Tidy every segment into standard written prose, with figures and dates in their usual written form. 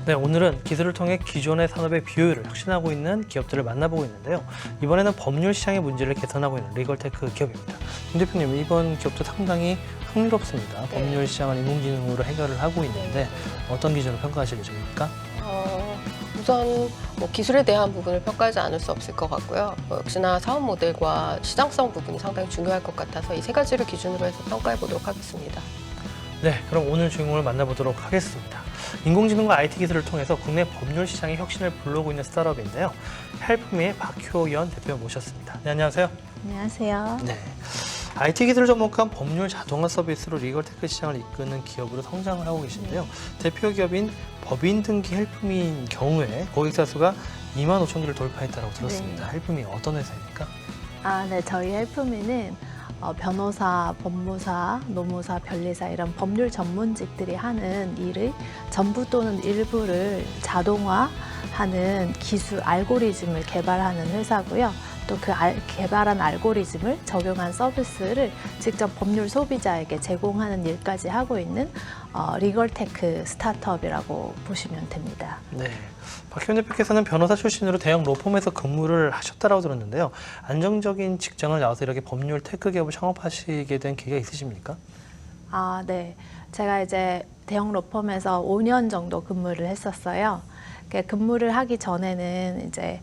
네, 오늘은 기술을 통해 기존의 산업의 비효율을 혁신하고 있는 기업들을 만나보고 있는데요. 이번에는 법률 시장의 문제를 개선하고 있는 리걸테크 기업입니다. 김 대표님, 이번 기업도 상당히 흥미롭습니다. 법률 시장을 인공지능으로 해결을 하고 있는데 어떤 기준으로 평가하실 예정입니까? 우선 기술에 대한 부분을 평가하지 않을 수 없을 것 같고요. 역시나 사업 모델과 시장성 부분이 상당히 중요할 것 같아서 이 세 가지를 기준으로 해서 평가해 보도록 하겠습니다. 네, 그럼 오늘 주인공을 만나보도록 하겠습니다. 인공지능과 IT 기술을 통해서 국내 법률 시장의 혁신을 불러오고 있는 스타트업인데요. 헬프미의 박효연 대표 모셨습니다. 네, 안녕하세요. 안녕하세요. 네, IT 기술을 접목한 법률 자동화 서비스로 리걸테크 시장을 이끄는 기업으로 성장을 하고 계신데요. 대표 기업인 법인 등기 헬프미인 경우에 고객사 수가 2만 5천 개를 돌파했다고 들었습니다. 네. 헬프미 어떤 회사입니까? 네, 저희 헬프미는 변호사, 법무사, 노무사, 변리사 이런 법률 전문직들이 하는 일의 전부 또는 일부를 자동화하는 기술 알고리즘을 개발하는 회사고요. 또 그 개발한 알고리즘을 적용한 서비스를 직접 법률 소비자에게 제공하는 일까지 하고 있는 리걸테크 스타트업이라고 보시면 됩니다. 네, 박효연 대표께서는 변호사 출신으로 대형 로펌에서 근무를 하셨다고 들었는데요. 안정적인 직장을 나와서 이렇게 법률 테크 기업을 창업하시게 된 계기가 있으십니까? 네. 제가 이제 대형 로펌에서 5년 정도 근무를 했었어요. 근무를 하기 전에는 이제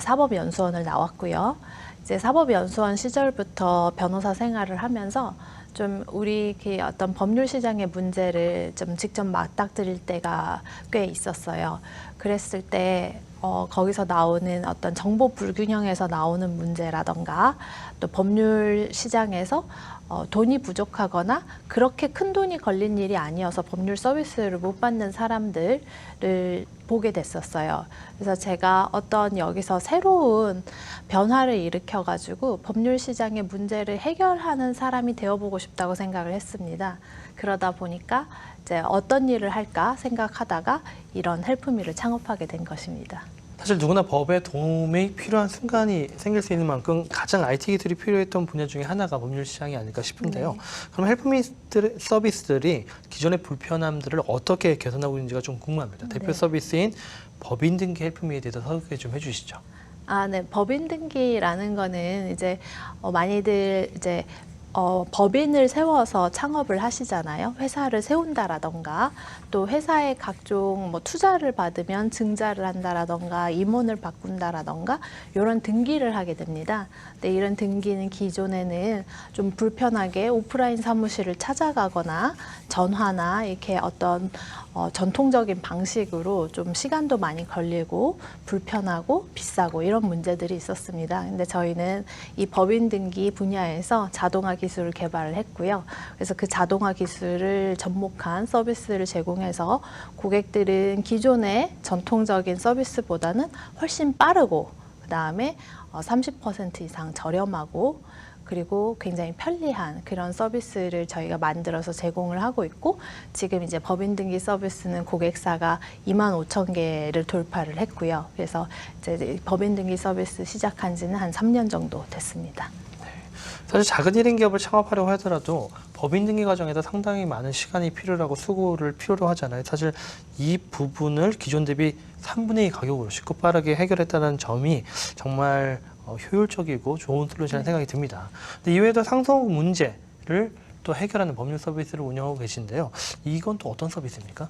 사법연수원을 나왔고요. 이제 사법연수원 시절부터 변호사 생활을 하면서 좀 우리 어떤 법률 시장의 문제를 좀 직접 맞닥뜨릴 때가 꽤 있었어요. 그랬을 때 거기서 나오는 어떤 정보 불균형에서 나오는 문제라던가 또 법률 시장에서 돈이 부족하거나 그렇게 큰 돈이 걸린 일이 아니어서 법률 서비스를 못 받는 사람들을 보게 됐었어요. 그래서 제가 어떤 여기서 새로운 변화를 일으켜가지고 법률 시장의 문제를 해결하는 사람이 되어보고 싶다고 생각을 했습니다. 그러다 보니까 이제 어떤 일을 할까 생각하다가 이런 헬프미를 창업하게 된 것입니다. 사실 누구나 법에 도움이 필요한 순간이 생길 수 있는 만큼 가장 IT 기술이 필요했던 분야 중에 하나가 법률 시장이 아닐까 싶은데요. 네. 그럼 헬프미 서비스들이 기존의 불편함들을 어떻게 개선하고 있는지가 좀 궁금합니다. 대표 네. 서비스인 법인 등기 헬프미에 대해서 소개 좀 해주시죠. 네. 법인 등기라는 거는 이제 많이들 이제 법인을 세워서 창업을 하시잖아요. 회사를 세운다라던가 또 회사에 각종 투자를 받으면 증자를 한다라던가 임원을 바꾼다라던가 이런 등기를 하게 됩니다. 근데 이런 등기는 기존에는 좀 불편하게 오프라인 사무실을 찾아가거나 전화나 이렇게 어떤 전통적인 방식으로 좀 시간도 많이 걸리고 불편하고 비싸고 이런 문제들이 있었습니다. 근데 저희는 이 법인 등기 분야에서 자동화 기술을 개발을 했고요. 그래서 그 자동화 기술을 접목한 서비스를 제공해서 고객들은 기존의 전통적인 서비스보다는 훨씬 빠르고 그다음에 30% 이상 저렴하고 그리고 굉장히 편리한 그런 서비스를 저희가 만들어서 제공을 하고 있고 지금 이제 법인 등기 서비스는 고객사가 2만 5천 개를 돌파를 했고요. 그래서 이제 법인 등기 서비스 시작한 지는 한 3년 정도 됐습니다. 사실 작은 1인 기업을 창업하려고 하더라도 법인 등기 과정에서 상당히 많은 시간이 필요하고 수고를 필요로 하잖아요. 사실 이 부분을 기존 대비 3분의 2 가격으로 쉽고 빠르게 해결했다는 점이 정말 효율적이고 좋은 솔루션이라는 생각이 듭니다. 근데 이외에도 상속 문제를 또 해결하는 법률 서비스를 운영하고 계신데요. 이건 또 어떤 서비스입니까?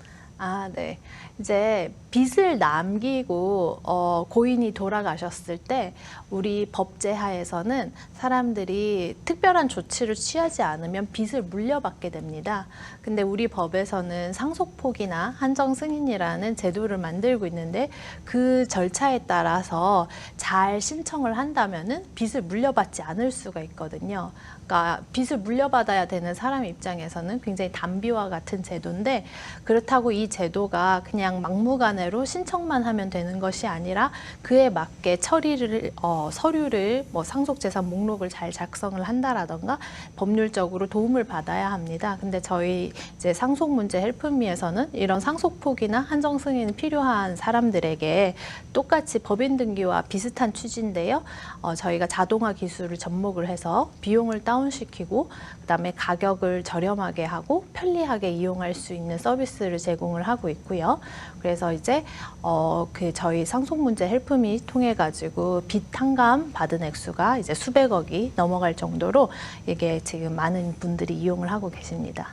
네. 이제 빚을 남기고 고인이 돌아가셨을 때 우리 법제 하에서는 사람들이 특별한 조치를 취하지 않으면 빚을 물려받게 됩니다. 근데 우리 법에서는 상속폭이나 한정승인이라는 제도를 만들고 있는데 그 절차에 따라서 잘 신청을 한다면은 빚을 물려받지 않을 수가 있거든요. 그러니까 빚을 물려받아야 되는 사람 입장에서는 굉장히 단비와 같은 제도인데 그렇다고 이 제도가 그냥 막무가내로 신청만 하면 되는 것이 아니라 그에 맞게 처리를 서류를 상속재산 목록을 잘 작성을 한다라던가 법률적으로 도움을 받아야 합니다. 근데 저희 이제 상속 문제 헬프미에서는 이런 상속폭이나 한정 승인이 필요한 사람들에게 똑같이 법인 등기와 비슷한 취지인데요. 저희가 자동화 기술을 접목을 해서 비용을 다운시키고 그다음에 가격을 저렴하게 하고 편리하게 이용할 수 있는 서비스를 제공을 이용을 하고 있고요. 그래서 이제 그 저희 상속문제 헬프미 통해 가지고 빚 탕감 받은 액수가 이제 수백억이 넘어갈 정도로 이게 지금 많은 분들이 이용을 하고 계십니다.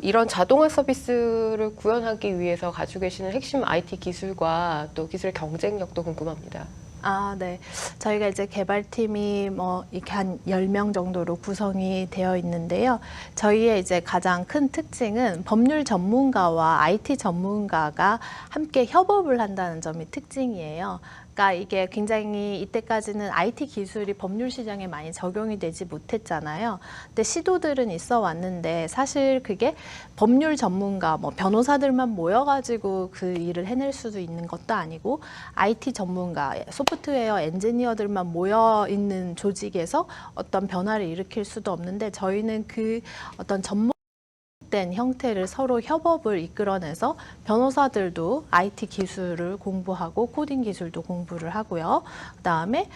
이런 자동화 서비스를 구현하기 위해서 가지고 계시는 핵심 IT 기술과 또 기술 경쟁력도 궁금합니다. 아, 네. 저희가 이제 개발팀이 뭐 이렇게 한 10명 정도로 구성이 되어 있는데요. 저희의 이제 가장 큰 특징은 법률 전문가와 IT 전문가가 함께 협업을 한다는 점이 특징이에요. 그러니까 이게 굉장히 이때까지는 IT 기술이 법률 시장에 많이 적용이 되지 못했잖아요. 근데 시도들은 있어 왔는데 사실 그게 법률 전문가, 뭐 변호사들만 모여가지고 그 일을 해낼 수도 있는 것도 아니고 IT 전문가, 소프트웨어 엔지니어들만 모여 있는 조직에서 어떤 변화를 일으킬 수도 없는데 저희는 그 어떤 된 형태를 서로 협업을 이끌어내서 변호사들도 IT 기술을 공부하고 코딩 기술도 공부를 하고요. 그다음에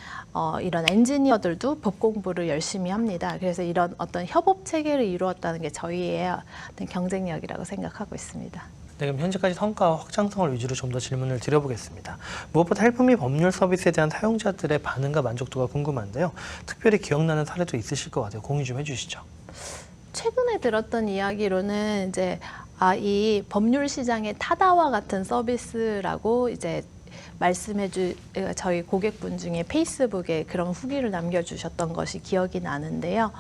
이런 엔지니어들도 법 공부를 열심히 합니다. 그래서 이런 어떤 협업 체계를 이루었다는 게 저희의 어떤 경쟁력이라고 생각하고 있습니다. 네, 그럼 현재까지 성과와 확장성을 위주로 좀 더 질문을 드려보겠습니다. 무엇보다 헬프미 법률 서비스에 대한 사용자들의 반응과 만족도가 궁금한데요. 특별히 기억나는 사례도 있으실 것 같아요. 공유 좀 해주시죠. 최근에 들었던 이야기로는 이제 이 법률 시장의 타다와 같은 서비스라고 이제 저희 고객분 중에 페이스북에 그런 후기를 남겨주셨던 것이 기억이 나는데요.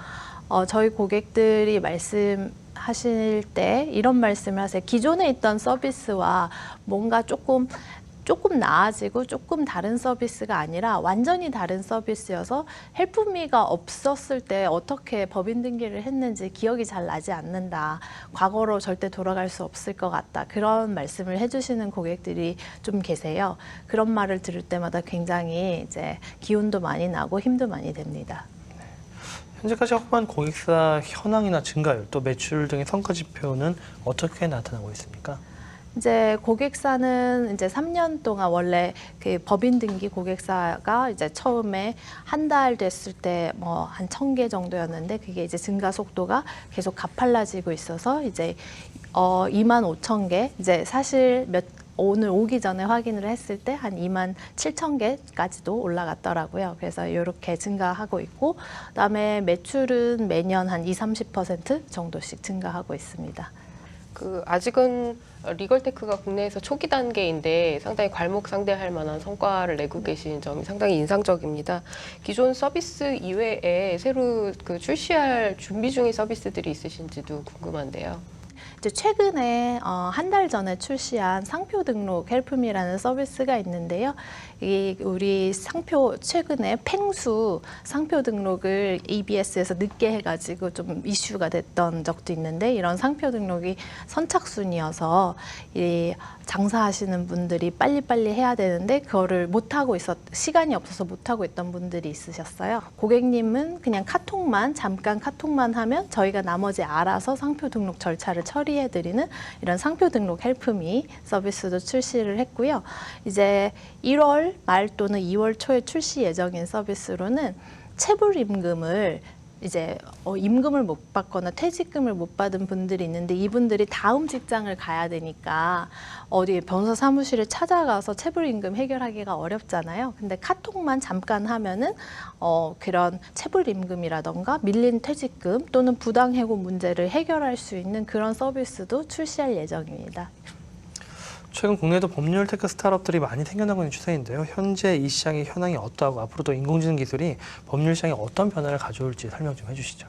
저희 고객들이 말씀하실 때 이런 말씀을 하세요. 기존에 있던 서비스와 뭔가 조금 나아지고 조금 다른 서비스가 아니라 완전히 다른 서비스여서 헬프미가 없었을 때 어떻게 법인 등기를 했는지 기억이 잘 나지 않는다. 과거로 절대 돌아갈 수 없을 것 같다. 그런 말씀을 해주시는 고객들이 좀 계세요. 그런 말을 들을 때마다 굉장히 이제 기운도 많이 나고 힘도 많이 됩니다. 현재까지 확보한 고객사 현황이나 증가율, 또 매출 등의 성과 지표는 어떻게 나타나고 있습니까? 이제 고객사는 이제 3년 동안 원래 그 법인 등기 고객사가 이제 처음에 한 달 됐을 때 뭐 한 1,000개 정도였는데 그게 이제 증가 속도가 계속 가팔라지고 있어서 이제 25,000개 이제 사실 오늘 오기 전에 확인을 했을 때 한 27,000개까지도 올라갔더라고요. 그래서 이렇게 증가하고 있고 그다음에 매출은 매년 한 20-30% 정도씩 증가하고 있습니다. 아직은 리걸테크가 국내에서 초기 단계인데 상당히 괄목상대할 만한 성과를 내고 계신 점이 상당히 인상적입니다. 기존 서비스 이외에 새로 출시할 준비 중인 서비스들이 있으신지도 궁금한데요. 이제 최근에 한 달 전에 출시한 상표 등록 헬프미라는 서비스가 있는데요. 우리 상표 최근에 팽수 상표 등록을 EBS에서 늦게 해가지고 좀 이슈가 됐던 적도 있는데 이런 상표 등록이 선착순이어서 이 장사하시는 분들이 빨리빨리 해야 되는데 그거를 못하고 시간이 없어서 못하고 있던 분들이 있으셨어요. 고객님은 그냥 잠깐 카톡만 하면 저희가 나머지 알아서 상표 등록 절차를 처리해드리는 이런 상표 등록 헬프미 서비스도 출시를 했고요. 이제 1월 말 또는 2월 초에 출시 예정인 서비스로는 체불 임금을 이제 임금을 못 받거나 퇴직금을 못 받은 분들이 있는데 이분들이 다음 직장을 가야 되니까 어디 변호사 사무실에 찾아가서 체불임금 해결하기가 어렵잖아요. 근데 카톡만 잠깐 하면은 그런 체불임금이라던가 밀린 퇴직금 또는 부당해고 문제를 해결할 수 있는 그런 서비스도 출시할 예정입니다. 최근 국내에도 법률 테크 스타트업들이 많이 생겨나고 있는 추세인데요. 현재 이 시장의 현황이 어떠하고 앞으로도 인공지능 기술이 법률 시장에 어떤 변화를 가져올지 설명 좀 해주시죠.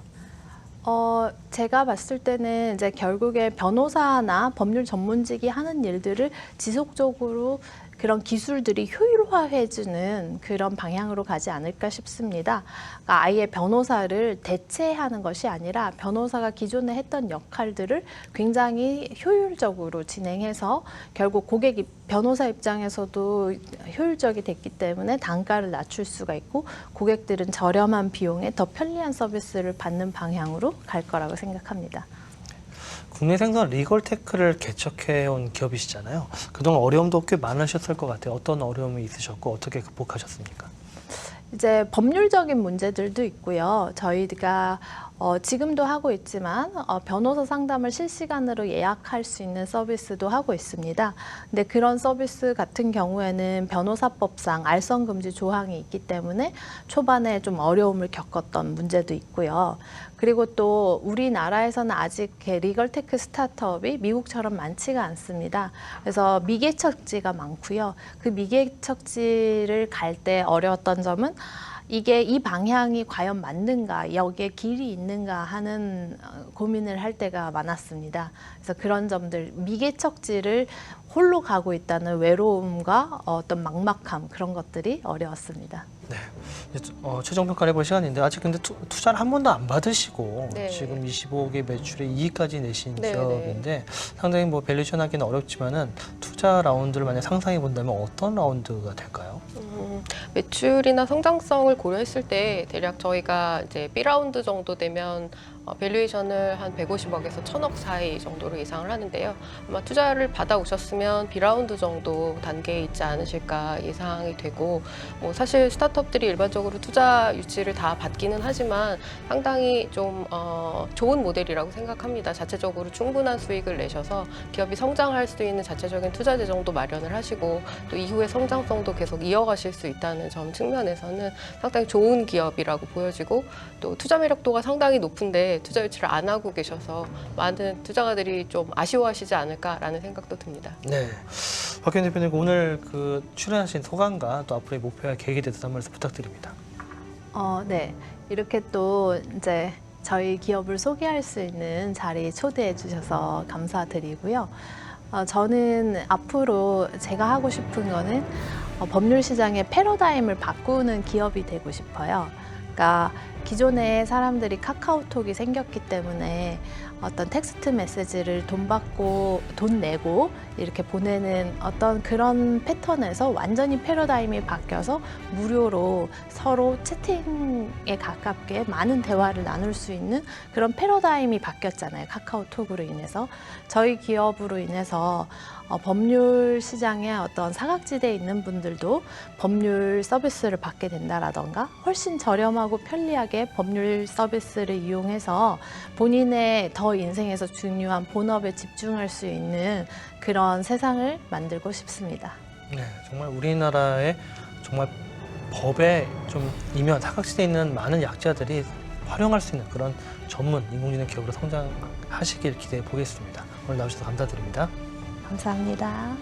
제가 봤을 때는 이제 결국에 변호사나 법률 전문직이 하는 일들을 지속적으로 그런 기술들이 효율화해주는 그런 방향으로 가지 않을까 싶습니다. 그러니까 아예 변호사를 대체하는 것이 아니라 변호사가 기존에 했던 역할들을 굉장히 효율적으로 진행해서 결국 변호사 입장에서도 효율적이 됐기 때문에 단가를 낮출 수가 있고 고객들은 저렴한 비용에 더 편리한 서비스를 받는 방향으로 갈 거라고 생각합니다. 국내 생선 리걸테크를 개척해온 기업이시잖아요. 그동안 어려움도 꽤 많으셨을 것 같아요. 어떤 어려움이 있으셨고 어떻게 극복하셨습니까? 이제 법률적인 문제들도 있고요. 저희가 지금도 하고 있지만 변호사 상담을 실시간으로 예약할 수 있는 서비스도 하고 있습니다. 근데 그런 서비스 같은 경우에는 변호사법상 알선금지 조항이 있기 때문에 초반에 좀 어려움을 겪었던 문제도 있고요. 그리고 또 우리나라에서는 아직 리걸테크 스타트업이 미국처럼 많지가 않습니다. 그래서 미개척지가 많고요. 그 미개척지를 갈 때 어려웠던 점은 이게 이 방향이 과연 맞는가, 여기에 길이 있는가 하는 고민을 할 때가 많았습니다. 그래서 그런 점들, 미개척지를 홀로 가고 있다는 외로움과 어떤 막막함, 그런 것들이 어려웠습니다. 네. 이제, 최종 평가를 해볼 시간인데 아직 근데 투자를 한 번도 안 받으시고 네. 지금 25억의 매출에 2위까지 내신 네, 기업인데 상당히 뭐 밸류ation 하기는 어렵지만은 투자 라운드를 만약 상상해 본다면 어떤 라운드가 될까요? 매출이나 성장성을 고려했을 때 대략 저희가 이제 B라운드 정도 되면 밸류에이션을 한 150억에서 1000억 사이 정도로 예상을 하는데요. 아마 투자를 받아오셨으면 B라운드 정도 단계에 있지 않으실까 예상이 되고, 뭐 사실 스타트업들이 일반적으로 투자 유치를 다 받기는 하지만 상당히 좀 좋은 모델이라고 생각합니다. 자체적으로 충분한 수익을 내셔서 기업이 성장할 수 있는 자체적인 투자 재정도 마련을 하시고 또 이후에 성장성도 계속 이어가실 수 있다는 점 측면에서는 상당히 좋은 기업이라고 보여지고, 또 투자 매력도가 상당히 높은데 투자 유치를 안 하고 계셔서 많은 투자가들이 좀 아쉬워하시지 않을까라는 생각도 듭니다. 네. 박현 대표님 오늘 그 출연하신 소감과 또 앞으로의 목표와 계획에 대해서 한 말씀 부탁드립니다. 네. 이렇게 또 이제 저희 기업을 소개할 수 있는 자리에 초대해 주셔서 감사드리고요. 저는 앞으로 제가 하고 싶은 거는 법률 시장의 패러다임을 바꾸는 기업이 되고 싶어요. 그러니까 기존에 사람들이 카카오톡이 생겼기 때문에 어떤 텍스트 메시지를 돈 받고 돈 내고 이렇게 보내는 어떤 그런 패턴에서 완전히 패러다임이 바뀌어서 무료로 서로 채팅에 가깝게 많은 대화를 나눌 수 있는 그런 패러다임이 바뀌었잖아요. 카카오톡으로 인해서. 저희 기업으로 인해서 법률 시장에 어떤 사각지대에 있는 분들도 법률 서비스를 받게 된다라던가 훨씬 저렴하고 편리하게 법률 서비스를 이용해서 본인의 더 인생에서 중요한 본업에 집중할 수 있는 그런 세상을 만들고 싶습니다. 네, 정말 우리나라의 정말 법에 좀 이면 사각지대에 있는 많은 약자들이 활용할 수 있는 그런 전문 인공지능 기업으로 성장하시길 기대해 보겠습니다. 오늘 나오셔서 감사드립니다. 감사합니다.